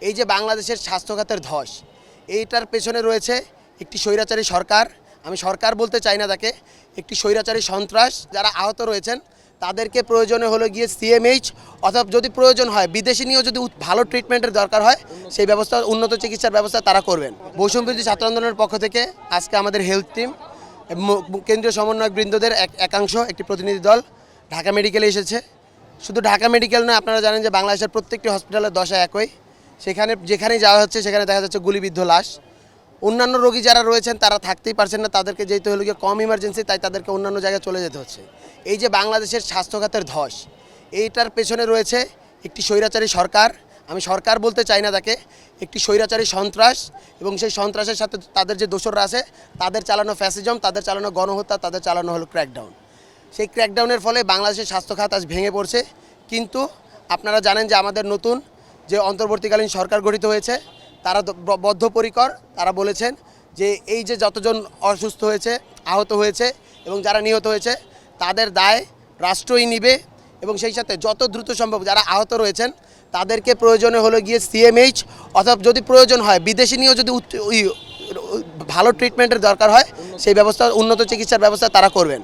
এই যে বাংলাদেশের স্বাস্থ্য খাতের ধস, এইটার পেছনে রয়েছে একটি স্বৈরাচারী সরকার। আমি সরকার বলতে চাই না তাকে, একটি স্বৈরাচারী সন্ত্রাস। যারা আহত রয়েছেন তাদেরকে প্রয়োজনে হলো গিয়ে সিএমএইচ অথবা যদি প্রয়োজন হয় বিদেশি নিয়েও যদি ভালো ট্রিটমেন্টের দরকার হয় সেই ব্যবস্থা, উন্নত চিকিৎসার ব্যবস্থা তারা করবেন। বৈষম্যবিরোধী ছাত্র আন্দোলনের পক্ষ থেকে আজকে আমাদের হেলথ টিম, কেন্দ্রীয় সমন্বয়ক বৃন্দদের একাংশ, একটি প্রতিনিধি দল ঢাকা মেডিকেলে এসেছে। শুধু ঢাকা মেডিকেল নয়, আপনারা জানেন যে বাংলাদেশের প্রত্যেকটি হসপিটালের দশা একই। সেখানে যেখানেই যাওয়া হচ্ছে সেখানে দেখা যাচ্ছে গুলিবিদ্ধ লাশ। অন্যান্য রোগী যারা রয়েছেন তারা থাকতেই পারছেন না, তাদেরকে যেতে হলো গিয়ে কম ইমার্জেন্সি, তাই তাদেরকে অন্যান্য জায়গায় চলে যেতে হচ্ছে। এই যে বাংলাদেশের স্বাস্থ্য খাতের ধস, এইটার পেছনে রয়েছে একটি স্বৈরাচারী সরকার। আমি সরকার বলতে চাই না তাকে, একটি স্বৈরাচারী সন্ত্রাস। এবং সেই সন্ত্রাসের সাথে তাদের যে দোসররা আছে, তাদের চালানো ফ্যাসিজম, তাদের চালানো গণহত্যা, তাদের চালানো হলো ক্র্যাকডাউন। সেই ক্র্যাকডাউনের ফলে বাংলাদেশের স্বাস্থ্য খাত আজ ভেঙে পড়ছে। কিন্তু আপনারা জানেন যে আমাদের নতুন যে অন্তর্বর্তীকালীন সরকার গঠিত হয়েছে তারা বদ্ধপরিকর। তারা বলেছেন যে এই যে যতজন অসুস্থ হয়েছে, আহত হয়েছে এবং যারা নিহত হয়েছে তাদের দায় রাষ্ট্রই নিবে। এবং সেই সাথে যত দ্রুত সম্ভব যারা আহত রয়েছেন তাদেরকে প্রয়োজনে হলো গিয়ে সিএমএইচ অথবা যদি প্রয়োজন হয় বিদেশি নিয়েও যদি ভালো ট্রিটমেন্টের দরকার হয় সেই ব্যবস্থা, উন্নত চিকিৎসার ব্যবস্থা তারা করবেন।